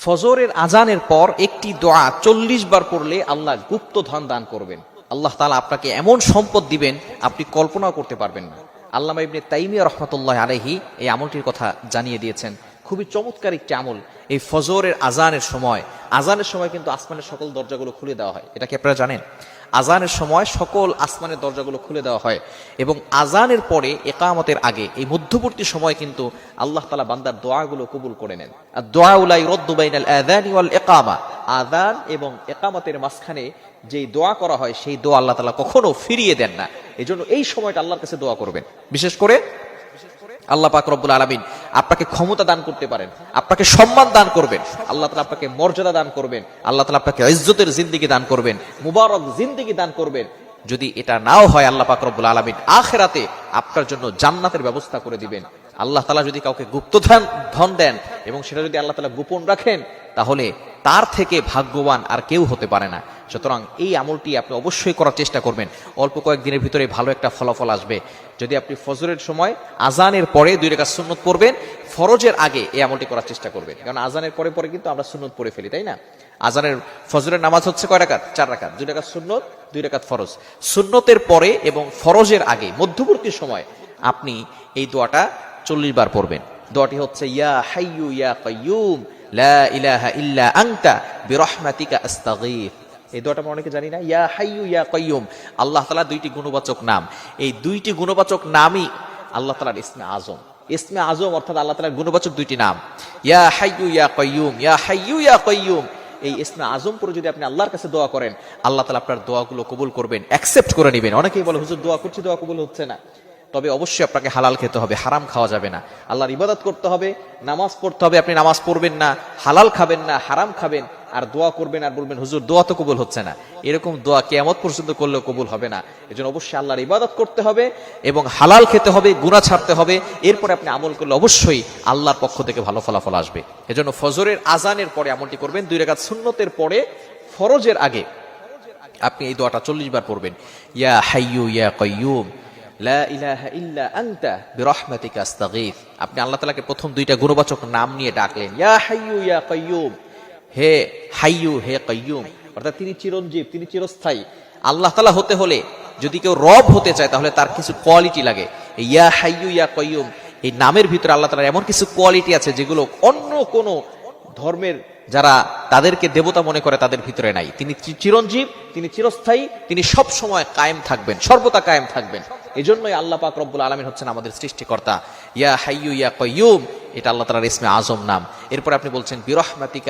ফজরের আজানের পর একটি দোয়া 40 বার পড়লে আল্লাহ গুপ্ত ধন দান করবেন। আল্লাহ তাআলা আপনাকে এমন সম্পদ দিবেন আপনি কল্পনাও করতে পারবেন না। আল্লামা ইবনে তাইমিয়া রাহমাতুল্লাহ আলাইহি এই আমলটির কথা জানিয়ে দিয়েছেন। খুবই চমৎকার একটি আমল। এই ফজরের আজানের সময় কিন্তু আসমানের সকল দরজাগুলো খুলে দেওয়া হয়। এটা কি আপনারা জানেন? আজানের সময় সকল আসমানের দরজাগুলো খুলে দেওয়া হয় এবং আজানের পরে ইকামতের আগে এই মধ্যবর্তী সময় কিন্তু আল্লাহ তাআলা বান্দার দোয়াগুলো কবুল করে নেন। আর দোয়া লা ইউরাদ্দু বাইনাল আযানি ওয়াল ইকামা, আযান এবং ইকামতের মাঝখানে যেই দোয়া করা হয় সেই দোয়া আল্লাহ তাআলা কখনো ফিরিয়ে দেন না। এজন্য এই সময়টা আল্লাহর কাছে দোয়া করবেন। বিশেষ করে আল্লাহ পাক রব্বুল আলামিন আপনাকে ক্ষমতা দান করতে পারেন, আপনাকে সম্মান দান করবেন, আল্লাহ তাআলা আপনাকে মর্যাদা দান করবেন, আল্লাহ তাআলা আপনাকে ইজ্জতের জিন্দেগি দান করবেন, মুবারক জিন্দেগি দান করবেন। যদি এটা নাও হয় আল্লাহ পাক রব্বুল আলামিন আখিরাতে আপনার জন্য জান্নাতের ব্যবস্থা করে দিবেন। আল্লাহ তাআলা যদি কাউকে ধন দেন এবং সেটা যদি আল্লাহ তাআলা গোপন রাখেন তাহলে তার থেকে ভাগ্যবান আর কেউ হতে পারে না। সুতরাং এই আমলটি আপনি অবশ্যই করার চেষ্টা করবেন। অল্প কয়েকদিনের ভিতরে ভালো একটা ফলাফল আসবে। যদি আপনি ফজরের সময় আজানের পরে 2 রাকাত সুন্নত পড়বেন, ফরজের আগে এই আমলটি করার চেষ্টা করবেন। কারণ আজানের পরে কিন্তু আমরা সুন্নত পড়ে ফেলি, তাই না? আজানের ফজরের নামাজ হচ্ছে কয় রাকাত? 4 রাকাত। 2 রাকাত সুন্নত, 2 রাকাত ফরজ। সুন্নতের পরে এবং ফরজের আগে মধ্যবর্তী সময় আপনি এই দোয়াটা 40 বার পড়বেন। দোয়াটি হচ্ছে ইয়া হাইয়ু ইয়া কাইয়ুম লা ইলাহা ইল্লা আনতা বিরহমাতিকা আস্তাগীথ। এই দোয়াটা আমরা অনেকে জানি না। ইয়া হাইয়ু ইয়া কাইয়ুম, আল্লাহ তাআলার 2টি গুণবাচক নাম। এই 2টি গুণবাচক নামই আল্লাহ তাআলার ইসমে আজম। ইসমে আজম অর্থাৎ আল্লাহ তাআলার গুণবাচক 2টি নাম। ইয়া হাইয়ু ইয়া কাইয়ুম, ইয়া হাইয়ু ইয়া কাইয়ুম। এই ইসমে আজম পরে যদি আপনি আল্লাহর কাছে দোয়া করেন, আল্লাহ তাআলা আপনার দোয়াগুলো কবুল করবেন, অ্যাকসেপ্ট করে নেবেন। অনেকেই বলে হুজুর দোয়া করছি, দোয়া কবুল হচ্ছে না। তবে অবশ্যই আপনাকে হালাল খেতে হবে, হারাম খাওয়া যাবে না। আল্লাহর ইবাদত করতে হবে, নামাজ পড়তে হবে। আপনি নামাজ পড়বেন না, হালাল খাবেন না, হারাম খাবেন, আর দোয়া করবেন আর বলবেন হুজুর দোয়া তো কবুল হচ্ছে না। এরকম দোয়া কিয়ামত পর্যন্ত করলেও কবুল হবে না। এজন্য অবশ্যই আল্লাহর ইবাদত করতে হবে এবং হালাল খেতে হবে, গুনাহ ছাড়তে হবে। এরপরে আপনি আমল করলে অবশ্যই আল্লাহর পক্ষ থেকে ভালো ফলাফল আসবে। এজন্য ফজরের আজানের পরে আমলটি করবেন। 2 রাকাত সুন্নতের পরে ফরজের আগে আপনি এই দোয়াটা 40 বার পড়বেন। ইয়া হাইয়ু ইয়া কাইয়ুম লা ইলাহা ইল্লা আনতা বিরহমাতিকা আস্তাগীথ। আপনি আল্লাহ তাআলাকে প্রথম 2টা গুণবাচক নাম নিয়ে ডাকলেন, ইয়া হাইয়ু ইয়া কাইয়ুম, হে হাইয়ু হে কাইয়ুম, অর্থাৎ তিনি চিরঞ্জীব, তিনি চিরস্থায়ী। আল্লাহ তাআলা হতে হলে যদি কেউ রব হতে চায় তাহলে তার কিছু কোয়ালিটি লাগে। ইয়া হাইয়ু ইয়া কাইয়ুম এই নামের ভিতরে আল্লাহ তাআলার এমন কিছু কোয়ালিটি আছে যেগুলো অন্য কোনো ধর্মের যারা তাদেরকে দেবতা মনে করে তাদের ভিতরে নাই। তিনি চিরঞ্জীব, তিনি চিরস্থায়ী, তিনি সব সময় কায়েম থাকবেন, সর্বদা কায়েম থাকবেন। এজন্যই আল্লাহ পাক রব্বুল আলামিন হচ্ছেন আমাদের সৃষ্টিকর্তা। ইয়া হাইয়ু ইয়া কাইয়ুম এটা আল্লাহ তাআলার ইসমে আজম নাম। এরপর আপনি বলছেন বিরহমাতিকা